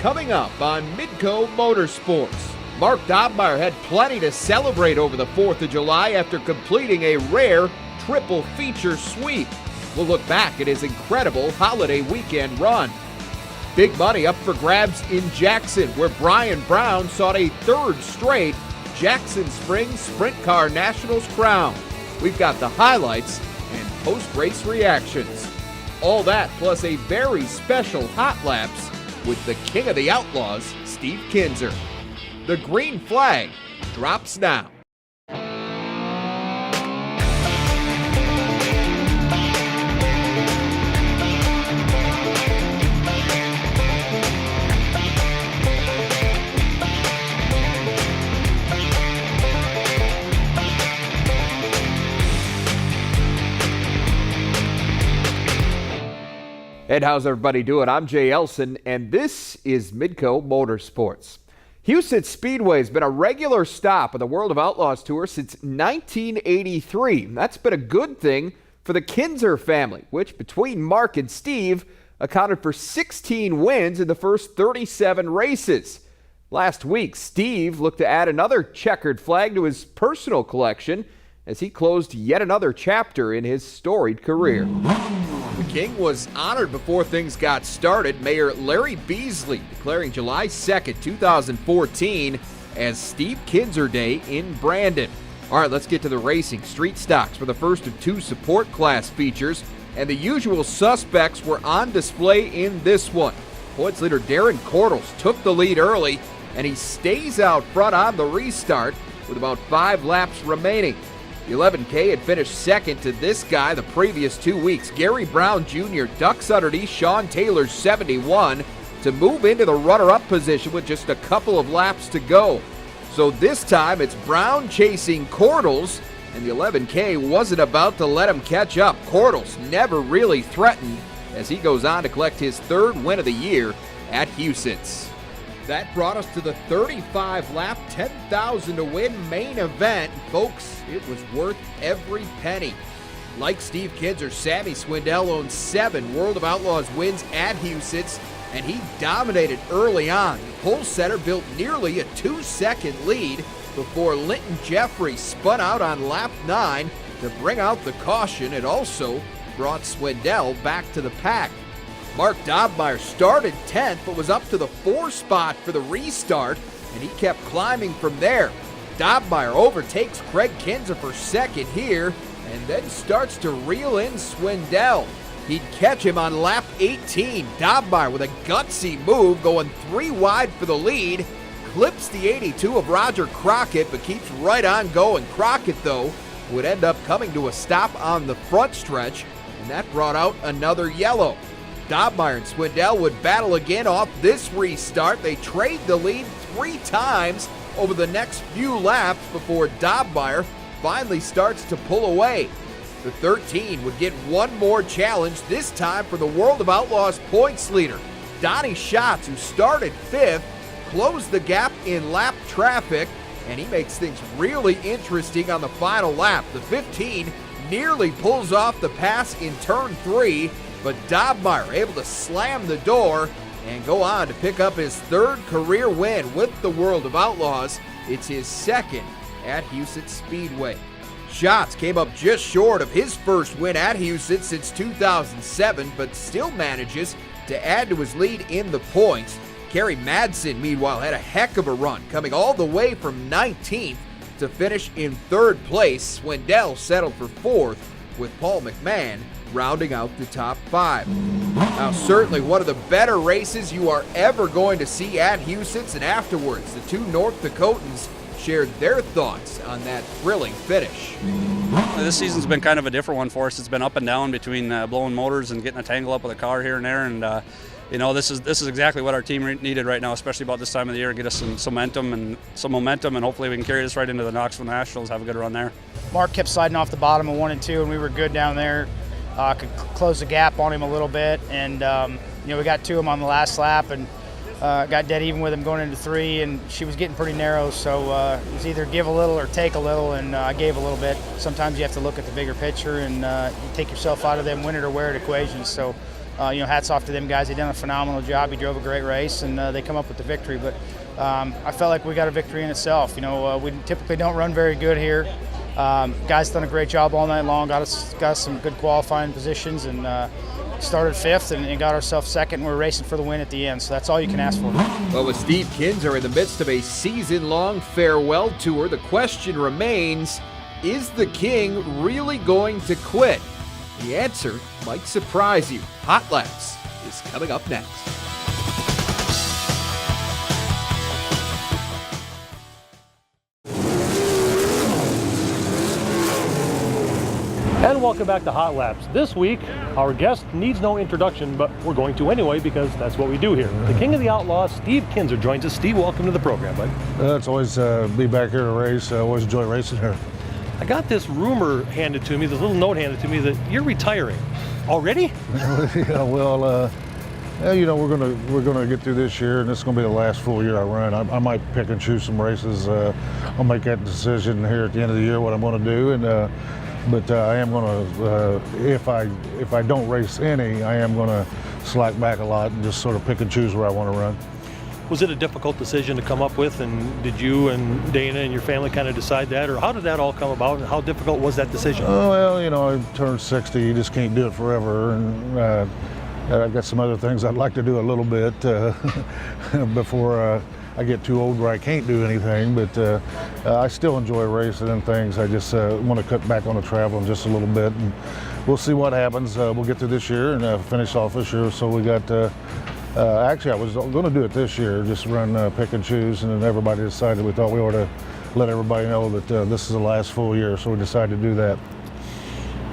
coming up on Midco Motorsports. Mark Dobmeier had plenty to celebrate over the 4th of July after completing a rare triple feature sweep. We'll look back at his incredible holiday weekend run. Big money up for grabs in Jackson, where Brian Brown sought a third straight Jackson Spring Sprint Car Nationals crown. We've got the highlights and post-race reactions. All that plus a very special hot laps with the king of the Outlaws, Steve Kinser. The green flag drops now. And how's everybody doing? I'm Jay Elson, and this is Midco Motorsports. Houston Speedway has been a regular stop on the World of Outlaws Tour since 1983. That's been a good thing for the Kinser family, which between Mark and Steve accounted for 16 wins in the first 37 races. Last week, Steve looked to add another checkered flag to his personal collection as he closed yet another chapter in his storied career. The King was honored before things got started. Mayor Larry Beasley declaring July 2nd, 2014 as Steve Kinser Day in Brandon. All right, let's get to the racing. Street stocks were the first of two support class features, and the usual suspects were on display in this one. Points leader Darren Cordles took the lead early, and he stays out front on the restart with about 5 laps remaining. The 11K had finished second to this guy the previous 2 weeks. Gary Brown Jr. ducks underneath Sean Taylor's 71 to move into the runner-up position with just a couple of laps to go. So this time it's Brown chasing Cordles, and the 11K wasn't about to let him catch up. Cordles never really threatened as he goes on to collect his 3rd win of the year at Houston's. That brought us to the 35-lap, 10,000 to win main event. Folks, it was worth every penny. Like Steve Kinser, Sammy Swindell owns 7 World of Outlaws wins at Houston's, and he dominated early on. The pole setter built nearly a 2-second lead before Linton Jeffrey spun out on lap 9 to bring out the caution. It also brought Swindell back to the pack. Mark Dobmeier started 10th, but was up to the 4 spot for the restart, and he kept climbing from there. Dobmeier overtakes Craig Kinser for 2nd here, and then starts to reel in Swindell. He'd catch him on lap 18. Dobmeier with a gutsy move, going 3 wide for the lead, clips the 82 of Roger Crockett, but keeps right on going. Crockett, though, would end up coming to a stop on the front stretch, and that brought out another yellow. Dobmeier and Swindell would battle again off this restart. They trade the lead 3 times over the next few laps before Dobmeier finally starts to pull away. The 13 would get one more challenge, this time for the World of Outlaws points leader. Donnie Schatz, who started 5th, closed the gap in lap traffic, and he makes things really interesting on the final lap. The 15 nearly pulls off the pass in turn 3, but Dobmeier able to slam the door and go on to pick up his 3rd career win with the World of Outlaws. It's his 2nd at Houston Speedway. Schatz came up just short of his first win at Houston since 2007, but still manages to add to his lead in the points. Kerry Madsen, meanwhile, had a heck of a run, coming all the way from 19th to finish in 3rd place. Swindell settled for 4th, with Paul McMahon rounding out the top 5. Now, certainly one of the better races you are ever going to see at Houston's, and afterwards, the 2 North Dakotans shared their thoughts on that thrilling finish. This season's been kind of a different one for us. It's been up and down between blowing motors and getting a tangle up with a car here and there, and you know, this is exactly what our team needed right now, especially about this time of the year. Get us some momentum, and hopefully we can carry this right into the Knoxville Nationals. Have a good run there. Mark kept sliding off the bottom of 1 and 2, and we were good down there. Could close the gap on him a little bit, and you know, we got to him on the last lap, and got dead even with him going into 3, and she was getting pretty narrow, so it was either give a little or take a little, and I gave a little bit. Sometimes you have to look at the bigger picture and you take yourself out of them win it or wear it equations. So hats off to them guys. They done a phenomenal job. He drove a great race, and they come up with the victory. But I felt like we got a victory in itself. We typically don't run very good here. Guys done a great job all night long. Got us some good qualifying positions, and started 5th and got ourselves 2nd. And we're racing for the win at the end. So that's all you can ask for. Well, with Steve Kinser in the midst of a season-long farewell tour, the question remains, is the King really going to quit? The answer might surprise you. Hot Laps is coming up next. And welcome back to Hot Laps. This week, our guest needs no introduction, but we're going to anyway because that's what we do here. The King of the Outlaws, Steve Kinser, joins us. Steve, welcome to the program, bud. It's always be back here to race. I always enjoy racing here. I got this rumor handed to me, this little note handed to me that you're retiring. Already? Yeah, well, we're gonna get through this year, and this is gonna be the last full year I run. I might pick and choose some races. I'll make that decision here at the end of the year what I'm going to do, and but I am going to, if I don't race any, I am going to slack back a lot and just sort of pick and choose where I want to run. Was it a difficult decision to come up with, and did you and Dana and your family kind of decide that, or how did that all come about, and how difficult was that decision? Well, I turned 60, you just can't do it forever, and I've got some other things I'd like to do a little bit before I get too old where I can't do anything, but I still enjoy racing and things. I just want to cut back on the traveling just a little bit, and we'll see what happens. We'll get through this year and finish off this year. So we got, actually I was going to do it this year, just run pick and choose, and then everybody decided we thought we ought to let everybody know that this is the last full year, so we decided to do that.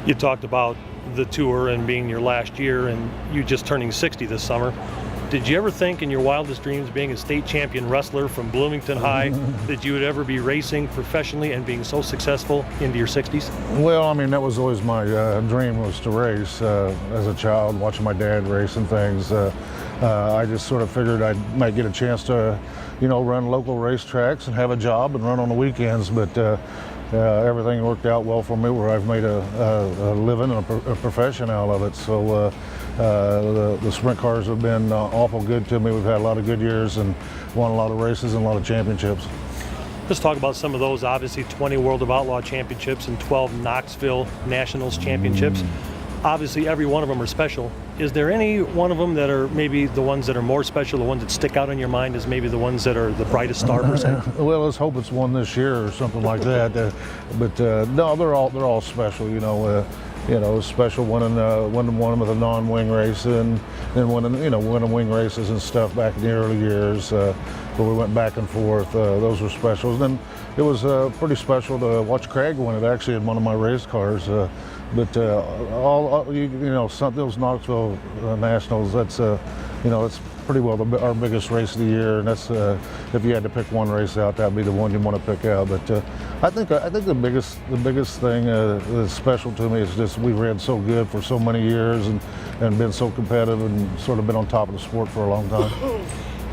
You talked about the tour and being your last year, and you just turning 60 this summer. Did you ever think in your wildest dreams, being a state champion wrestler from Bloomington High, that you would ever be racing professionally and being so successful into your 60s? Well, I mean, that was always my dream, was to race. As a child, watching my dad race and things, I just sort of figured I might get a chance to, run local racetracks and have a job and run on the weekends, but everything worked out well for me where I've made a living and a profession out of it. So the sprint cars have been awful good to me. We've had a lot of good years and won a lot of races and a lot of championships. Let's talk about some of those. Obviously 20 World of Outlaw championships and 12 Knoxville Nationals championships. Obviously every one of them are special. Is there any one of them that are maybe the ones that are more special, the ones that stick out in your mind as maybe the ones that are the brightest star percent? Well, let's hope it's one this year or something like that. But no, they're all special. Special winning one with a non-wing race, and then winning wing races and stuff back in the early years where we went back and forth. Those were special. And then it was pretty special to watch Craig win it actually in one of my race cars. But those Knoxville Nationals, that's it's pretty well our biggest race of the year, and that's if you had to pick one race out, that'd be the one you want to pick out. But I think the biggest thing that's special to me is just we ran so good for so many years and been so competitive and sort of been on top of the sport for a long time.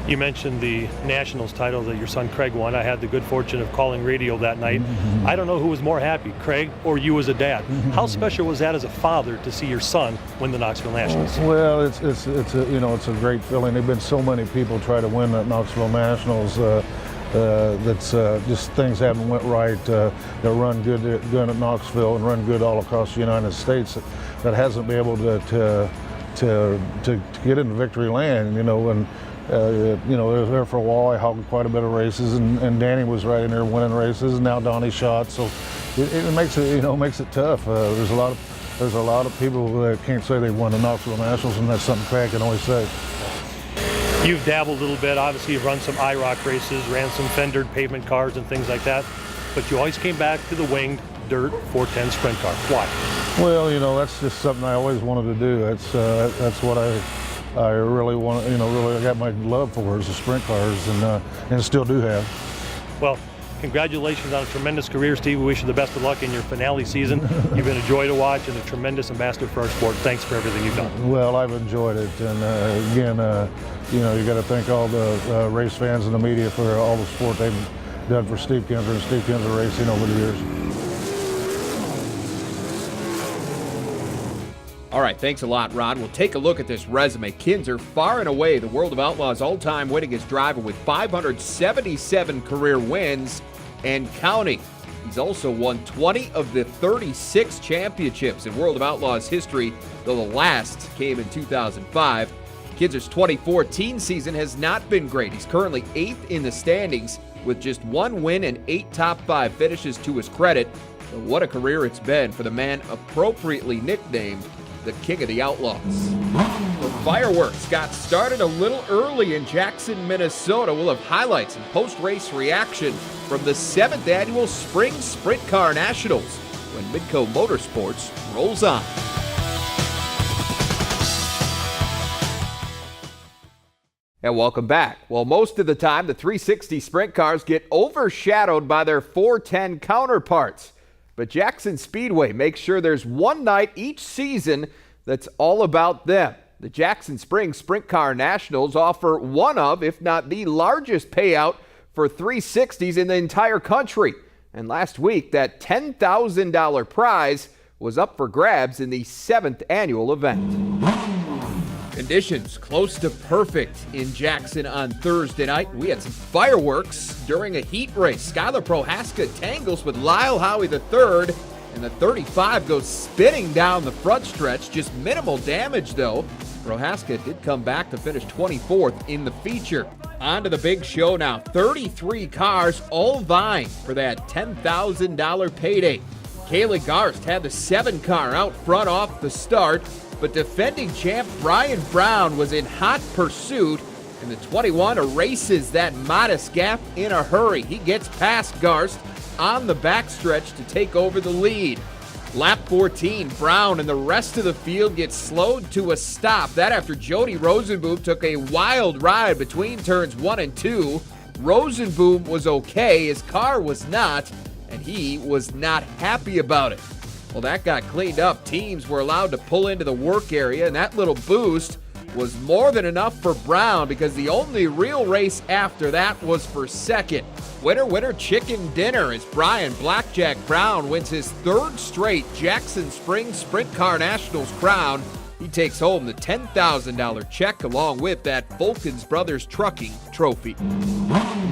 You mentioned the Nationals title that your son Craig won. I had the good fortune of calling radio that night. I don't know who was more happy, Craig or you as a dad. How special was that as a father to see your son win the Knoxville Nationals? Well, it's a great feeling. There've been so many people try to win that Knoxville Nationals. That's just things haven't went right. They run good at Knoxville and run good all across the United States. That hasn't been able to get into victory lane. It was there for a while. I hogged quite a bit of races, and Danny was right in there winning races, and now Donnie shot. So it makes it tough. There's a lot of people that can't say they won the Knoxville Nationals, and that's something Craig can always say. You've dabbled a little bit. Obviously, you've run some IROC races, ran some fendered pavement cars and things like that, but you always came back to the winged dirt 410 sprint car. Why? Well, that's just something I always wanted to do. That's what I really want, really got my love for is the sprint cars, and still do have. Well, congratulations on a tremendous career, Steve. We wish you the best of luck in your finale season. You've been a joy to watch and a tremendous ambassador for our sport. Thanks for everything you've done. Well, I've enjoyed it, and again, you got to thank all the race fans and the media for all the support they've done for Steve Kinser and Steve Kinser Racing over the years. All right, thanks a lot, Ron. We'll take a look at this resume. Kinser, far and away the World of Outlaws all-time winningest driver with 577 career wins and counting. He's also won 20 of the 36 championships in World of Outlaws history, though the last came in 2005. Kinser's 2014 season has not been great. He's currently 8th in the standings with just 1 win and 8 top 5 finishes to his credit. But what a career it's been for the man appropriately nicknamed the King of the Outlaws. The fireworks got started a little early in Jackson, Minnesota. We'll have highlights and post-race reaction from the 7th annual Spring Sprint Car Nationals when Midco Motorsports rolls on. And welcome back. Well, most of the time, the 360 sprint cars get overshadowed by their 410 counterparts. But Jackson Speedway makes sure there's one night each season that's all about them. The Jackson Spring Sprint Car Nationals offer one of, if not the largest payout for 360s in the entire country. And last week, that $10,000 prize was up for grabs in the 7th annual event. Conditions close to perfect in Jackson on Thursday night. We had some fireworks during a heat race. Skylar Prohaska tangles with Lyle Howie III, and the 35 goes spinning down the front stretch. Just minimal damage, though. Prohaska did come back to finish 24th in the feature. On to the big show now. 33 cars all vying for that $10,000 payday. Kaylee Garst had the 7 car out front off the start, but defending champ Brian Brown was in hot pursuit, and the 21 erases that modest gap in a hurry. He gets past Garst on the backstretch to take over the lead. Lap 14, Brown and the rest of the field get slowed to a stop. That after Jody Rosenboom took a wild ride between turns 1 and 2. Rosenboom was okay, his car was not, and he was not happy about it. Well, that got cleaned up. Teams were allowed to pull into the work area, and that little boost was more than enough for Brown because the only real race after that was for second. Winner, winner, chicken dinner as Brian Blackjack Brown wins his 3rd straight Jackson Spring Sprint Car Nationals crown. He takes home the $10,000 check along with that Volkins Brothers Trucking trophy.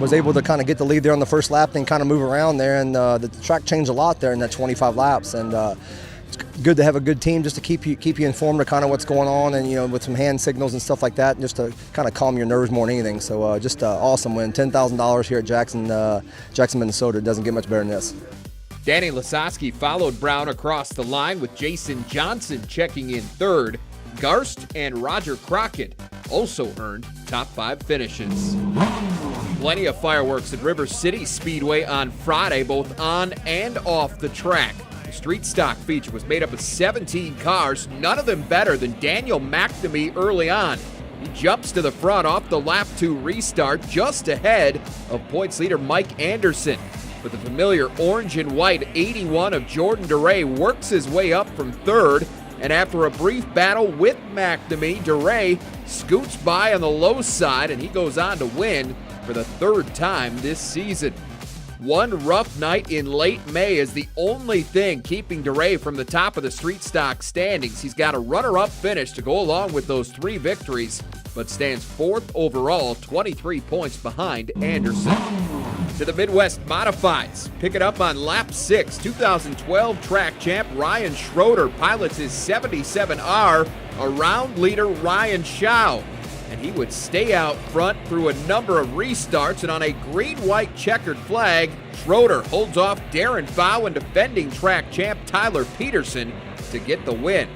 Was able to kind of get the lead there on the first lap, then kind of move around there, and the track changed a lot there in that 25 laps. And it's good to have a good team just to keep you informed of kind of what's going on, and with some hand signals and stuff like that, just to kind of calm your nerves more than anything. So just awesome win, $10,000 here at Jackson, Minnesota. It doesn't get much better than this. Danny Lasowski followed Brown across the line with Jason Johnson checking in 3rd. Garst and Roger Crockett also earned top 5 finishes. Plenty of fireworks at River City Speedway on Friday, both on and off the track. The street stock feature was made up of 17 cars, none of them better than Daniel McNamee early on. He jumps to the front off the lap 2 restart, just ahead of points leader Mike Anderson. But the familiar orange and white 81 of Jordan DeRay works his way up from 3rd, and after a brief battle with McNamee, DeRay scoots by on the low side, and he goes on to win for the 3rd time this season. One rough night in late May is the only thing keeping DeRay from the top of the street stock standings. He's got a runner-up finish to go along with those 3 victories, but stands 4th overall, 23 points behind Anderson. To the Midwest Modifieds. Pick it up on lap 6. 2012 track champ Ryan Schroeder pilots his 77R around leader Ryan Schau. And he would stay out front through a number of restarts, and on a green-white checkered flag, Schroeder holds off Darren Fow and defending track champ Tyler Peterson to get the win.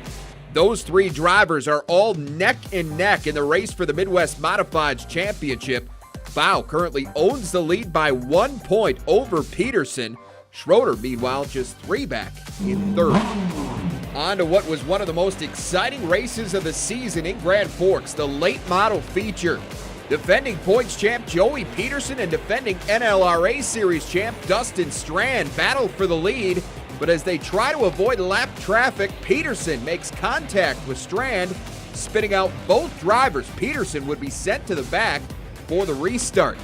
Those 3 drivers are all neck and neck in the race for the Midwest Modifieds Championship. Fow currently owns the lead by 1 point over Peterson. Schroeder, meanwhile, just 3 back in 3rd. On to what was one of the most exciting races of the season in Grand Forks, the late model feature. Defending points champ Joey Peterson and defending NLRA Series champ Dustin Strand battle for the lead, but as they try to avoid lap traffic, Peterson makes contact with Strand, spinning out both drivers. Peterson would be sent to the back for the restart.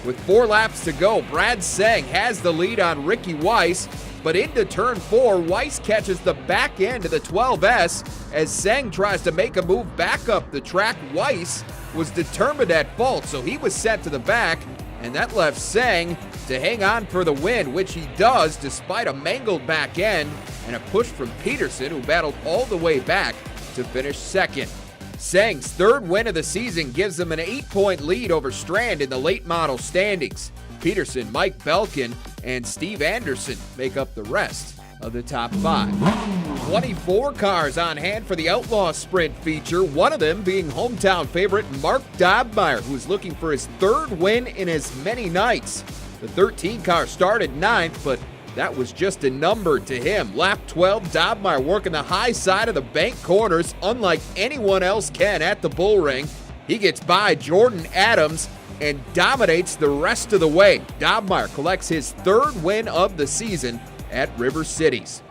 With 4 laps to go, Brad Seng has the lead on Ricky Weiss. but into turn 4, Weiss catches the back end of the 12S as Seng tries to make a move back up the track. Weiss was determined at fault, so he was sent to the back, and that left Seng to hang on for the win, which he does despite a mangled back end and a push from Peterson, who battled all the way back to finish second. Seng's third win of the season gives him an 8-point lead over Strand in the late model standings. Peterson, Mike Belkin, and Steve Anderson make up the rest of the top 5. 24 cars on hand for the Outlaws Sprint feature, one of them being hometown favorite Mark Dobmeier, who is looking for his third win in as many nights. The 13 car started 9th, but that was just a number to him. Lap 12, Dobmeier working the high side of the bank corners unlike anyone else can at the bull ring. He gets by Jordan Adams and dominates the rest of the way. Dobmeier collects his third win of the season at River Cities.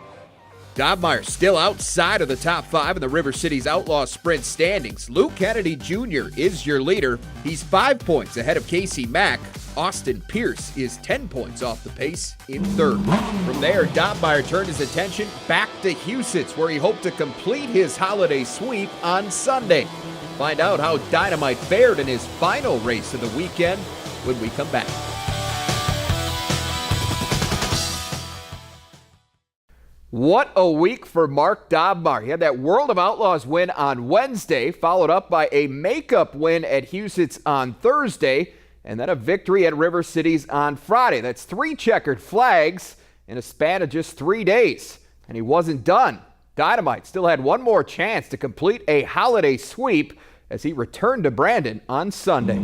Dobmeier still outside of the top 5 in the River Cities Outlaw Sprint standings. Luke Kennedy Jr. is your leader. He's 5 points ahead of Casey Mack. Austin Pierce is 10 points off the pace in third. From there, Dobmeier turned his attention back to Huset's, where he hoped to complete his holiday sweep on Sunday. Find out how Dynamite fared in his final race of the weekend when we come back. What a week for Mark Dobmeier. He had that World of Outlaws win on Wednesday, followed up by a makeup win at Huset's on Thursday, and then a victory at River Cities on Friday. That's 3 checkered flags in a span of just 3 days. And he wasn't done. Dynamite still had one more chance to complete a holiday sweep as he returned to Brandon on Sunday.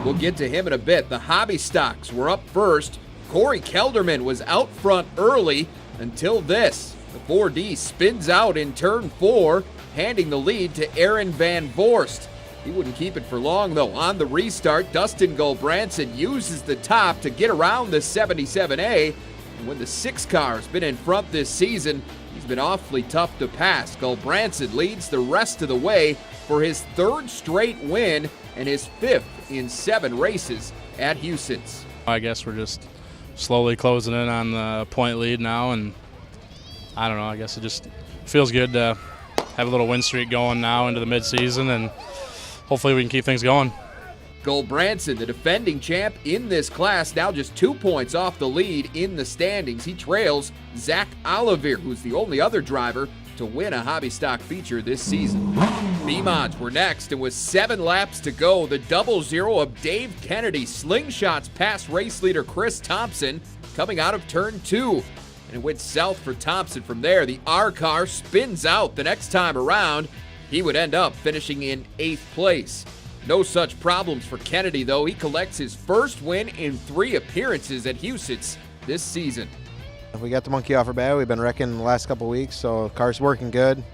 We'll get to him in a bit. The hobby stocks were up first. Corey Kelderman was out front early until this. The 4D spins out in turn 4, handing the lead to Aaron Van Voorst. He wouldn't keep it for long, though. On the restart, Dustin Gulbranson uses the top to get around the 77A. And when the 6 car has been in front this season, he's been awfully tough to pass. Gulbranson leads the rest of the way for his 3rd straight win and his 5th in 7 races at Huset's. I guess we're just slowly closing in on the point lead now, and I don't know, I guess it just feels good to have a little win streak going now into the midseason, and hopefully we can keep things going. Gulbranson, the defending champ in this class, now just 2 points off the lead in the standings. He trails Zach Oliver, who's the only other driver to win a hobby stock feature this season. B-Mods were next, and with 7 laps to go, the 0-0 of Dave Kennedy slingshots past race leader Chris Thompson coming out of turn 2. And it went south for Thompson from there. The R car spins out the next time around. He would end up finishing in 8th place. No such problems for Kennedy, though. He collects his first win in 3 appearances at Huset's this season. We got the monkey off our back. We've been wrecking the last couple of weeks, so the car's working good.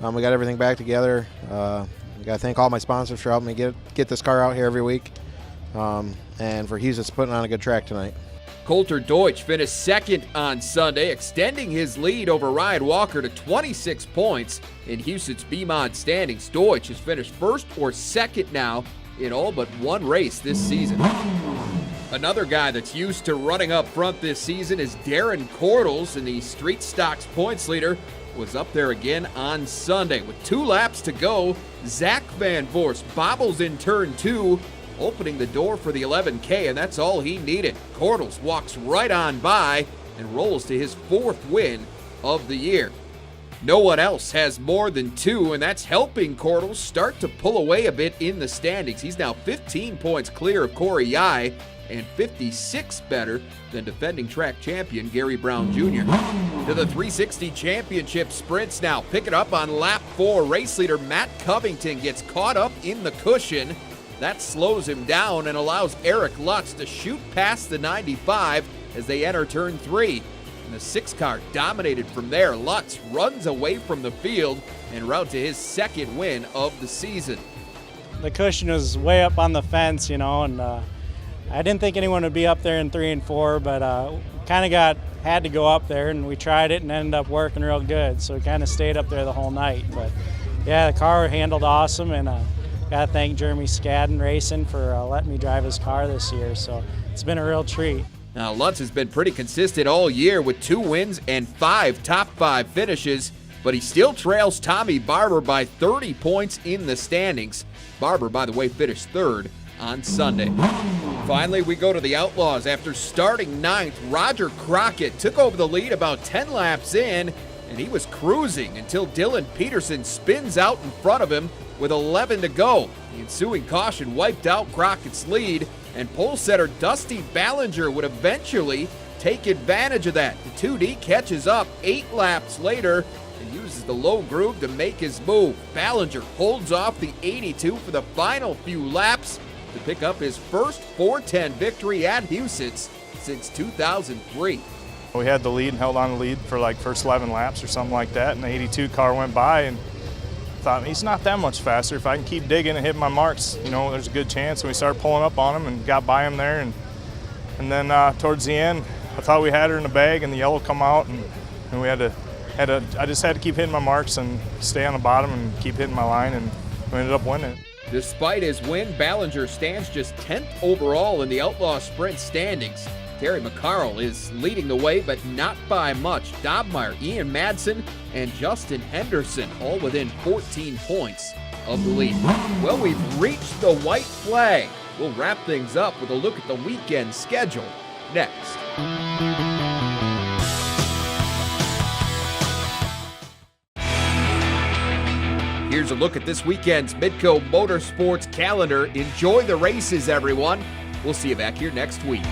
We got everything back together. I got to thank all my sponsors for helping me get this car out here every week. And for Huset's putting on a good track tonight. Coulter Deutsch finished 2nd on Sunday, extending his lead over Ryan Walker to 26 points in Huset's B-Mod standings. Deutsch has finished 1st or 2nd now in all but 1 race this season. Another guy that's used to running up front this season is Darren Cordles, and the Street Stocks points leader was up there again on Sunday. With 2 laps to go, Zach Van Voorst bobbles in turn 2, opening the door for the 11K, and that's all he needed. Cordles walks right on by and rolls to his 4th win of the year. No one else has more than 2, and that's helping Cordles start to pull away a bit in the standings. He's now 15 points clear of Corey Yai and 56 better than defending track champion Gary Brown Jr. To the 360 championship sprints now. Pick it up on lap 4. Race leader Matt Covington gets caught up in the cushion. That slows him down and allows Eric Lutz to shoot past the 95 as they enter turn 3. And the 6 car dominated from there. Lutz runs away from the field en route to his 2nd win of the season. The cushion was way up on the fence, and I didn't think anyone would be up there in 3 and 4, but kind of had to go up there, and we tried it and ended up working real good. So we kind of stayed up there the whole night. But yeah, the car handled awesome, and got to thank Jeremy Skadden Racing for letting me drive his car this year. So it's been a real treat. Now, Lutz has been pretty consistent all year with 2 wins and 5 top 5 finishes, but he still trails Tommy Barber by 30 points in the standings. Barber, by the way, finished 3rd on Sunday. Finally, we go to the Outlaws. After starting 9th, Roger Crockett took over the lead about 10 laps in, and he was cruising until Dylan Peterson spins out in front of him with 11 to go. The ensuing caution wiped out Crockett's lead, and pole setter Dusty Ballinger would eventually take advantage of that. The 2D catches up 8 laps later and uses the low groove to make his move. Ballinger holds off the 82 for the final few laps to pick up his first 410 victory at Huset's since 2003. We had the lead and held on the lead for like first 11 laps or something like that, and the 82 car went by, and thought he's not that much faster. If I can keep digging and hitting my marks, you know, there's a good chance. And we started pulling up on him and got by him there, and then towards the end, I thought we had her in the bag, and the yellow come out, and we I just had to keep hitting my marks and stay on the bottom and keep hitting my line, and we ended up winning. Despite his win, Ballinger stands just 10th overall in the Outlaw Sprint standings. Terry McCarroll is leading the way, but not by much. Dobmeier, Ian Madsen, and Justin Henderson all within 14 points of the lead. Well, we've reached the white flag. We'll wrap things up with a look at the weekend schedule next. Here's a look at this weekend's Midco Motorsports calendar. Enjoy the races, everyone. We'll see you back here next week.